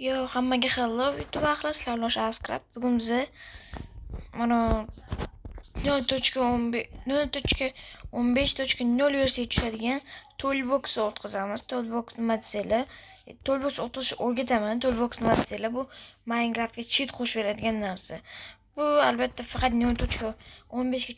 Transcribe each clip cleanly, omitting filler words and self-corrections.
Yo, hammaga hello YouTube ahli, sizlar bilan Askrab. Bugun biz mana 0.15.0 versiya tushadigan Toolbox o'tkazamiz. Toolbox nima desanglar, Toolbox o'tkazish o'rgataman. Toolbox nima desanglar, bu Minecraftga cheat qo'shib beradigan narsa. Bu albatta faqat 0.15 ga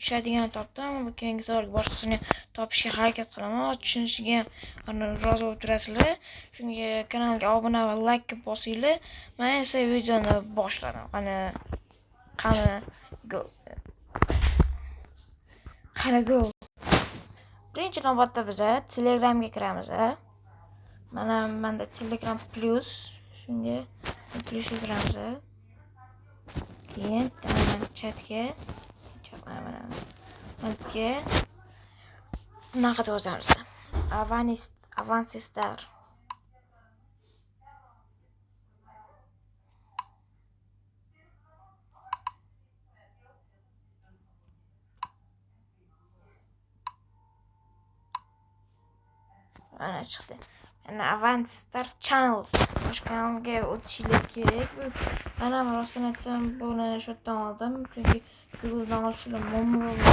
tushadigan topdim, ammo bu keyingi savolga boshqasini topishga harakat qilaman. Tushunishiga rozi bo'lib turasizlar. Shunga kanalga obuna va like bosinglar. Men esa videoni boshladim. Qani go. Birinchi navbatda biz Telegramga kiramiz. Menda Telegram Plus, shunga plusga kiramiz. Keyin chatga bunaqa yozamiz. Avansistar. Mana chiqdi. Mana Avansistar channel. Boshqa kanalga o'tishingiz kerak. Mana rostini aytsam, buni shotdan oldim, chunki Google'dan olishlar muammo bo'ladi.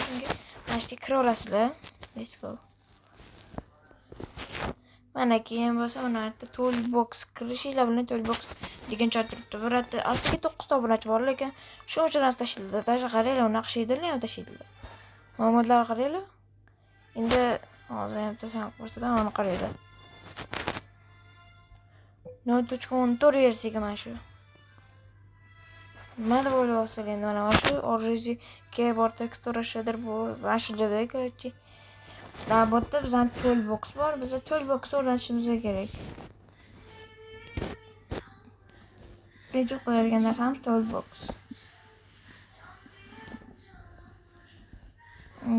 Shunga mana shu kira olasizlar. Let's go. Mana keyin bo'lsa mana yerda Toolbox kirishinglar bilan Toolbox degan chat turibdi. Bu yerda aslida 9 ta obunachi bor, lekin shu uchun tashildi. Tasha qaranglar, unaqa sheydirlar ham tashildi. Ma'lumotlar qaranglar. Endi hozir ham tasam ko'rsataman, mana qaranglar. 0.14 versiyaga mana shu. Nima deb o'ylayapsizlar endi? Mana shu orziga bor teksturashadir bu. Mana shu joyda, короче. Navbatda bizning Toolbox bor. Biz Toolbox o'rganishimiz kerak. Birinchi qo'yadigan narsamiz Toolbox.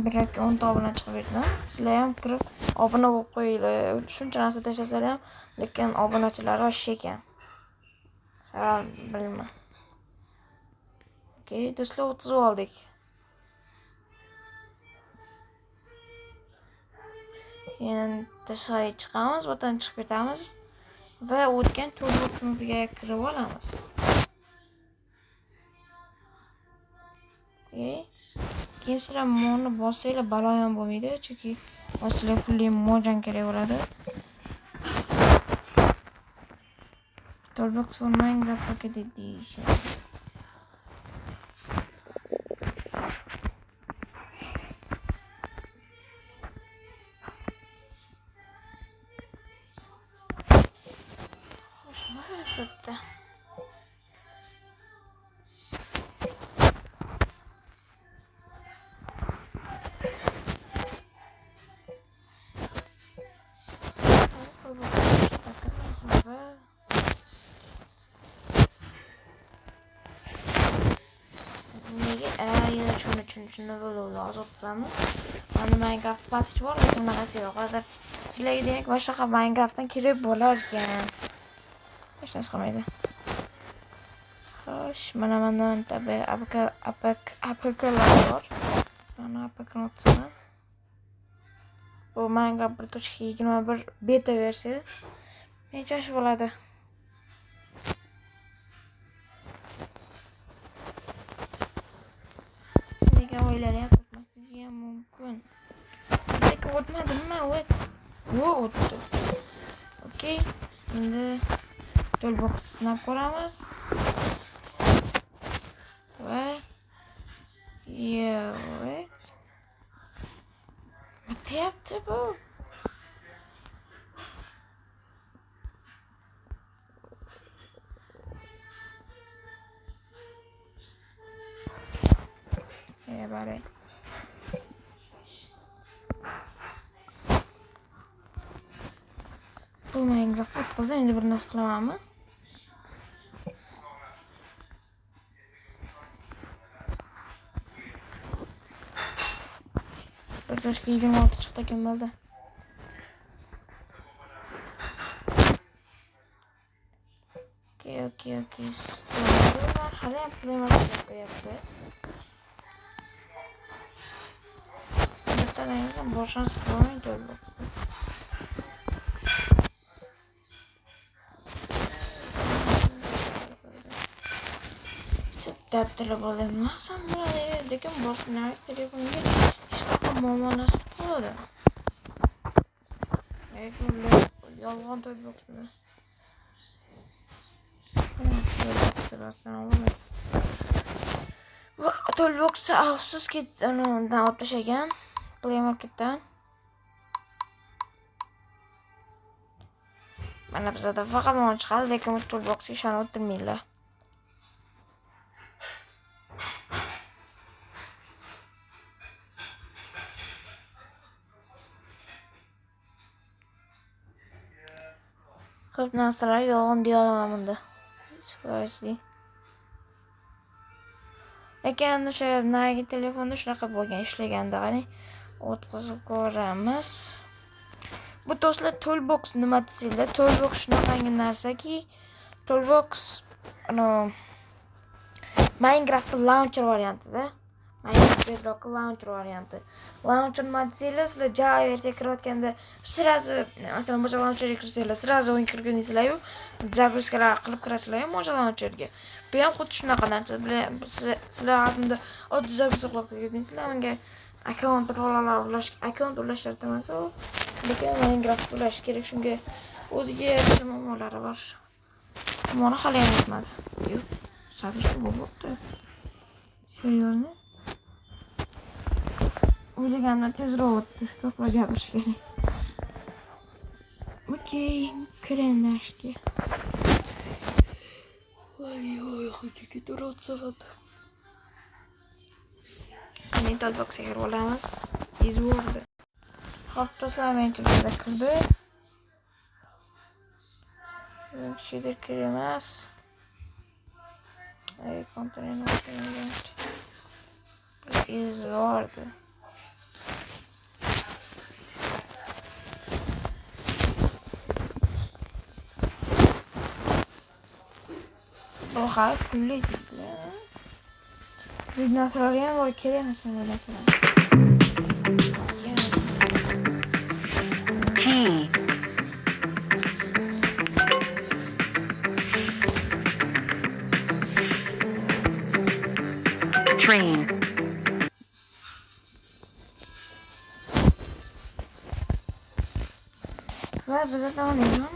Biroq 10 ta obuna chiqib ketdi. Sizlar ham kirib obuna bo'lib qo'yinglar. Shuncha narsa tashlasalar ham, lekin obunachilar osh ekan. Sabab bilmayman. Okey, do'stlar, o'tkazib oldik. Endi tashqariga chiqamiz, botan chiqib ketamiz va o'tgan Toolbox'imizga kirib olamiz. Keyin sizlar monni bossanglar balo ham bo'lmaydi, chunki sizlar pulli mo'jan kerak bo'ladi. Toolbox for Minecraft Pocket Edition. Bitta. Shuni bo'ladi, ozodamiz. Mana Minecraft patch bor, lekin bunaqasi yo'q. Hozir sizlarga demak boshqa Minecraftdan kirib bo'lar ekan. Hech narsa qilmaydi. Xo'sh, mana tabi APKlar bor. Mana APKni o'tsaman. Bu Minecraft 1.21 beta versiya. Necha bo'ladi? O'ylarga o'tmasligi ham mumkin. Lekin o'tmadimi? O'tdi. Okey. Endi Toolbox sinab ko'ramiz. Va wait. Bityapti bu. Bari. Bu Minecraft o'tkazib endi bir narsa qilamanmi? Toshga 26 chiqdi ekan bo'ldi. Okey. Hali ham pullar qo'yapti. Bittadan boshqasi qilmaydi Toolboxda. maktabda bo'linmasam bo'ladi, lekin boshqa telefonga hech qanaqa muammolar bo'ladi. Yolg'on to'yboqsini. Bu to'yboqsi afsuski undan olib tashlagan Play Marketdan. Mana bizda faqat mana chiqadi, lekin bu to'yboqsiga ishonib o'tirmaylar. Ko'p narsalar yolg'on deya olaman bunda. Seriously. Lekin o'sha nagi telefonda shunaqa bo'lgan, ishlaganda qani o'tkazib ko'ramiz. Bu do'stlar Toolbox nima desanglar, Toolbox shunaqangi narsaki, Toolbox Minecraft launcher variantida. Minecraft Bedrock launcher varianti. Launcher nima desanglar, sizlar Java versiya kirayotganda sirazi, masalan, Moja launcherga kirsanglar, sirazi o'yin kirgansizlar-yu, загрузкаlar qilib kirasizlar-yu Moja launcherga. Bu ham xuddi shunaqa narsa. Sizlar hozirda oddiy загрузка qilib kirgansizlar, menga akkaunt ulashlar emas u. Lekin Minecraft ulash kerak, shunga o'ziga yarasha muammolari bor. Mana hali ham yetmadi. Yo'q, sabr bo'libdi. Seriously? O'ylaganimdan tezroq o'tdi, ko'proq gapirish kerak. Okey, kirenlashga. Voy, hujjaga turib so'radi. Qani Toolboxga kirib olamiz. Izvordi. Hop, do'stlar, men bizda kirdi. Shida kiramiz. Ay, kontenini o'chirmagan. Izvordi. Bu hal pulli tiplar. Bu narsalar ham bor, kerak emas bu narsalar. Train. Va biza tanlaymiz.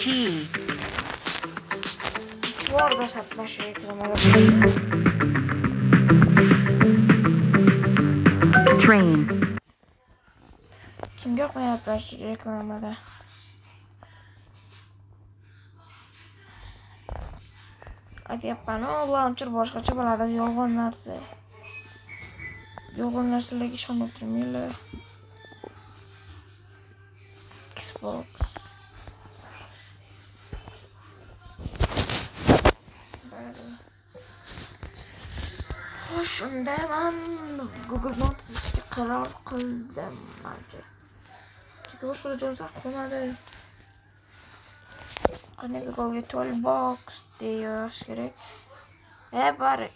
T. Orada satmaş reklamaları. Train. Kimga qo'yaplar reklamada? Aytyapman, launcher boshqacha bo'ladi, yolg'on narsa. Yolg'on narsalarga ishonib o'tirmanglar. Xbox. Shunda men Google Maps tuzishga qaror qildim mencha. Chunki boshqa joyga qolmadi. Qani Google Toolbox deyish kerak. Bari.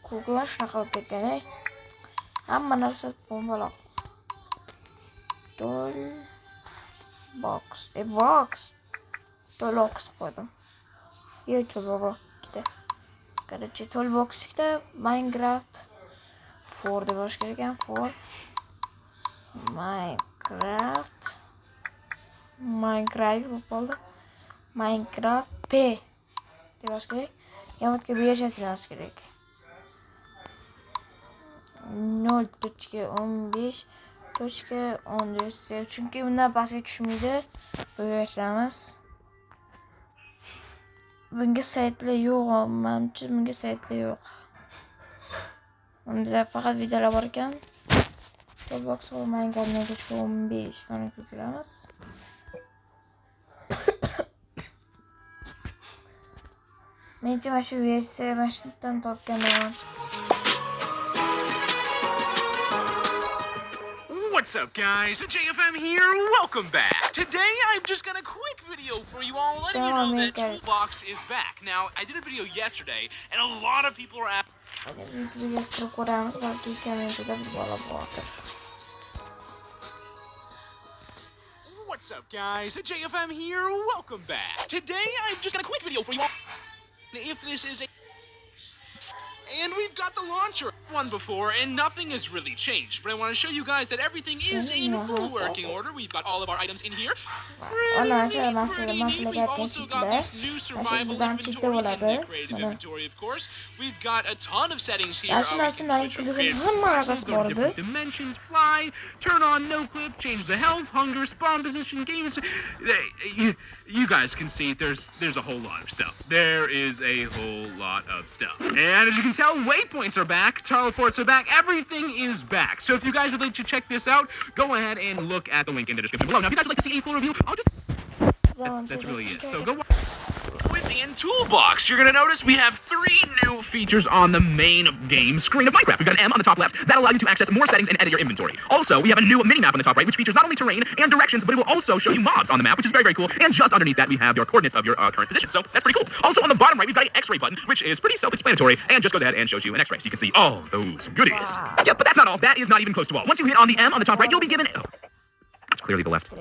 Google shunaqa qilib ketgan, hamma narsa bo'mbaloq. Toolbox. Toolbox qo'ydim. YouTube ikkita. Короче, Toolbox'da Minecraft 4 deb yozish kerak ekan, 4 Minecraft bo'ldi. Minecraft P deb yozish kerak. Yamatga versiyasini yozish kerak. 0.15.14 chunki bundan pastga tushmaydi. Bu versiyamiz. Bunga saytlar yo'q, menimcha bunga saytlar yo'q. Unda faqat videolar bor ekan. Toolbox va Minecraft 15 mana ko'ramiz. Menimcha mana shu versiya mashinadan topganman. What's up, guys? JFM here. Welcome back. Today, I'm just got a quick video for you all, letting you know that Toolbox is back. Now, I did a video yesterday, and a lot of people are asking. What's up, guys? JFM here. Welcome back. Today, I'm just got a quick video for you all. If this is a... And we've got the launcher one before, and nothing has really changed. But I want to show you guys that everything is in full working order. We've got all of our items in here. Pretty neat. We've also got this new survival inventory and the creative inventory, of course. We've got a ton of settings here. We can switch our creative go to different dimensions, fly, turn on no clip, change the health, hunger, spawn position, games. You guys can see there's a whole lot of stuff. There is a whole lot of stuff. And as you can tell, waypoints are back, teleports are back, everything is back. So if you guys would like to check this out, go ahead and look at the link in the description below. Now, if you guys would like to see a full review, that's really it. So go watch. Within Toolbox, you're going to notice we have 3 new features on the main game screen of Minecraft. We've got an M on the top left that allow you to access more settings and edit your inventory. Also, we have a new mini-map on the top right, which features not only terrain and directions, but it will also show you mobs on the map, which is very, very cool. And just underneath that, we have your coordinates of your current position. So that's pretty cool. Also, on the bottom right, we've got an X-ray button, which is pretty self-explanatory and just goes ahead and shows you an X-ray. So you can see all those goodies. Wow. Yep, but that's not all. That is not even close to all. Once you hit on the M on the top right, you'll be given... Oh, that's clearly the left.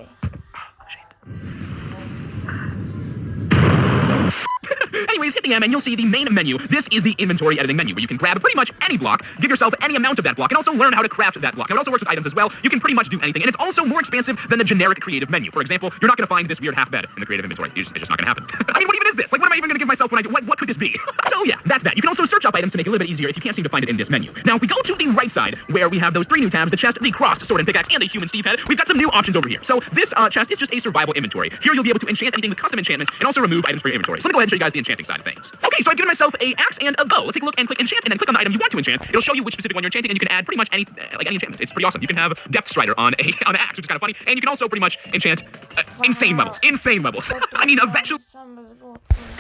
Anyways, hit the M and you'll see the main menu. This is the inventory editing menu, where you can grab pretty much any block, give yourself any amount of that block, and also learn how to craft that block. It also works with items as well. You can pretty much do anything, and it's also more expansive than the generic creative menu. For example, you're not going to find this weird half bed in the creative inventory. It's just not going to happen. I mean, what even is this? Like, what am I even going to give myself when I do? What could this be? So yeah, that's that. You can also search up items to make it a little bit easier if you can't seem to find it in this menu. Now, if we go to the right side, where we have those 3 new tabs, the chest, the crossed sword and pickaxe, and the human Steve head, we've got some new options over here. So this chest is just a survival inventory. Here you'll be able to enchant anything with custom enchantments and also remove items from your inventory. So let me go ahead and show you guys the enchanting side of things. Okay, so I've given myself a axe and a bow. Let's take a look and click enchant, and then click on the item you want to enchant. It'll show you which specific one you're enchanting, and you can add pretty much any enchantment. It's pretty awesome. You can have Depth Strider on an axe, which is kind of funny, and you can also pretty much enchant insane levels. Insane levels. I mean, eventually,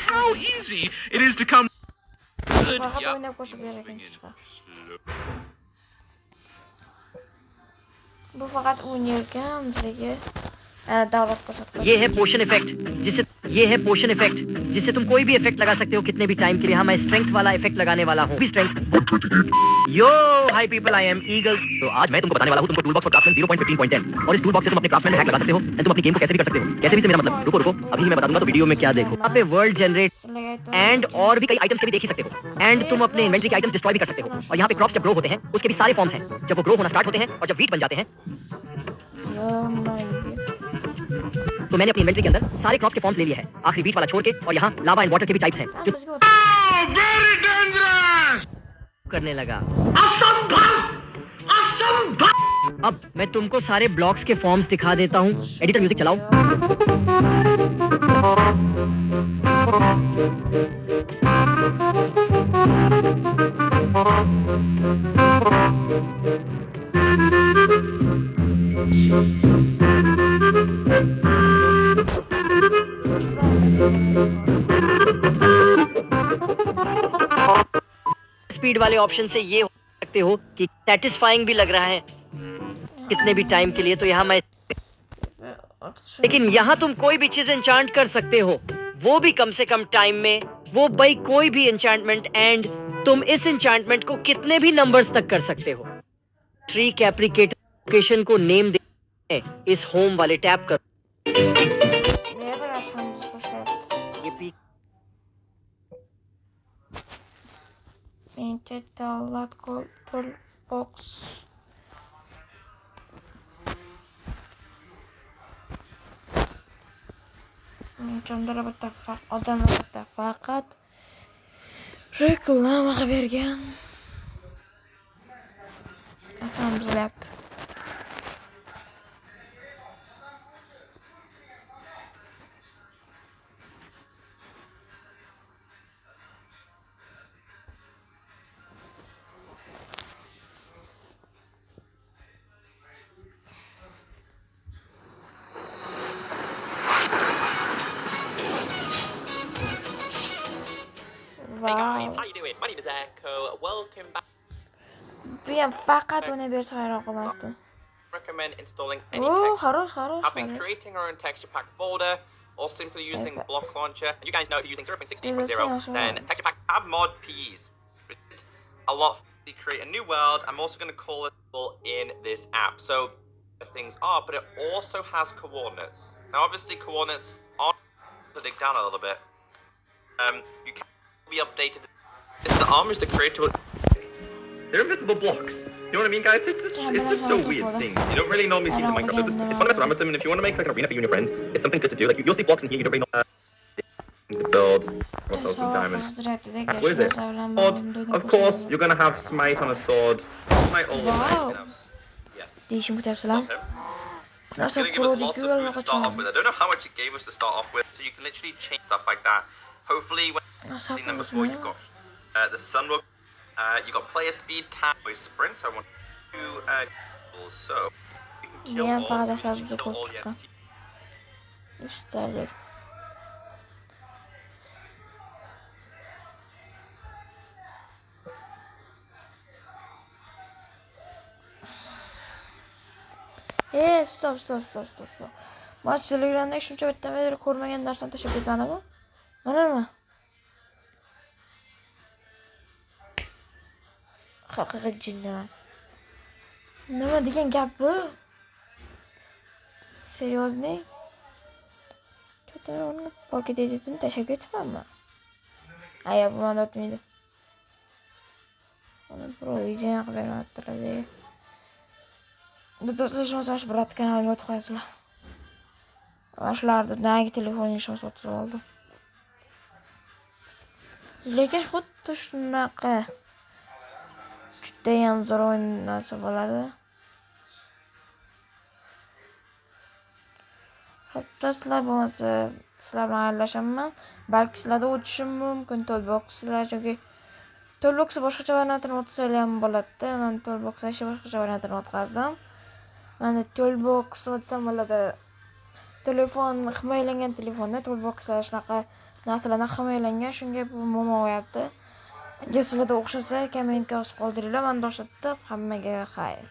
how easy it is to come. Good. Bu faqat o'ynayotgan bizga davlat ko'rsatadi. ये है पोशन इफेक्ट जिससे तुम कोई भी इफेक्ट लगा सकते हो कितने भी टाइम के लिए। हाँ, मैं स्ट्रेंथ वाला इफेक्ट लगाने वाला हूँ। यो हाय पीपल, आई एम ईगल। तो आज मैं तुमको बताने वाला हूँ तुमको टूलबॉक्स फॉर क्राफ्टसमैन 0.15.10 और इस टूलबॉक्स से तुम अपने क्राफ्टसमैन में हैक लगा सकते हो एंड तुम अपनी गेम को कैसे भी कर सकते हो। कैसे भी से मेरा मतलब रुको अभी मैं बता दूंगा, तो वीडियो में क्या देखो। यहाँ पे वर्ल्ड जनरेट एंड और भी कई आइटम्स के भी देख ही सकते हो एंड तुम अपने इन्वेंटरी के आइटम्स डिस्ट्रॉय भी कर सकते हो। और यहाँ पे क्रॉप्स जब ग्रो होते हैं उसके भी सारे फॉर्म्स हैं, जब वो ग्रो होना स्टार्ट होते हैं और जब वीट बन जाते हैं। तो मैंने अपनी इन्वेंटरी के अंदर सारे क्रॉप्स के फॉर्म्स ले लिए हैं, आखिरी वीट वाला छोड़ के, और यहाँ लावा एंड वाटर के भी टाइप्स हैं जो Very dangerous! करने लगा। असंभव! अब मैं तुमको सारे ब्लॉक्स के फॉर्म्स दिखा देता हूँ। एडिटर म्यूजिक चलाओ। स्पीड वाले ऑप्शन से ये हो सकते हो कि सैटिस्फाइंग भी लग रहा है कितने भी टाइम के लिए, तो यहाँ मैं लेकिन यहाँ तुम कोई भी चीज एन्चांट कर सकते हो, वो भी कम से कम टाइम में, वो भाई कोई भी एन्चांटमेंट, एंड तुम इस एन्चांटमेंट को कितने भी नंबर्स तक कर सकते हो। ट्री कैप्रिकेट लोकेशन को नेम दे इस होम वाले टैब कर। ये भी Davlat Toolbox. Menga odamlar faqat reklamaga bergan. Aslan buzilyapti. Hey guys, how you doing? My name is Echo. Welcome back. Ben faqat uni bersa hayron qolmasdim. Recommend installing any Oh, text. xarosh. I've been creating our own texture pack folder, or simply using Okay. block launcher. And you guys know if you're using There's 0.16.0, then a- texture pack add mod P's. A lot to create a new world. I'm also going to call it in this app. So things are, but it also has coordinates. Now, obviously, coordinates are to dig down a little bit. You can be updated. It's the armors that create to. They're invisible blocks. You know what I mean, guys? It's just so weird seeing. You don't really normally see them in Minecraft. So it's fun to mess around with them, and if you want to make like an arena for you and your friends, it's something good to do. Like you'll see blocks in here. You don't really know. Build. Also some diamonds. What is it? Sword. Of course, you're gonna have smite on a sword. Smite all the time. Yeah. Değişim kutuapsılar. Okay. It's Nasıl gonna give us pro lots of dikiyorlar food to start off kaçıyor. with. I don't know how much it gave us to start off with, so you can literally change stuff like that. Hopefully, when Nasıl you've seen them yapıyorsun before, ya? you've got the sun will. You got player speed, tap, or sprint. So I want to so you can kill Diyen all. fakat So hesabı you da can kill all the çıkan. entities. Üstelik. Stop. Maç Telegram'da shuncha bittadan ko'rmagan narsani tashlab ketmadi bu. Mana nima? Haqiqiy jinniman. Nima degan gap bu? Серьезный? Что-то он pocket editini tashlab ketibmanmi? Aya bu manda o'tmaydi. Uni pro video qilib bermayaptilar. Do'stlar, brat kanaliga o'tib qo'yasizlar. Shularni nagi telefonga sotib oldim. Lekin xuddi shunaqa judayam zo'r o'yin narsa bo'ladi. Hatto sizlar bo'lmasa sizlar bilan aralashaman. Balki sizlarda o'tishim mumkin to'lboqslar, chunki to'lboqsi boshqacha variantini o'tsa ham bo'ladi. Men to'lboqsni boshqacha variantini o'tkazdim. Mana toolbox o'tsam bo'ladi. Telefon himoyalangan telefonda toolboxlar shunaqa narsalardan himoyalangan, shunga bu mo'mayapti. Agar sizlarda o'xshasa, kommentga yozib qoldiringlar. Men o'xshatdim. Hammaga xayr.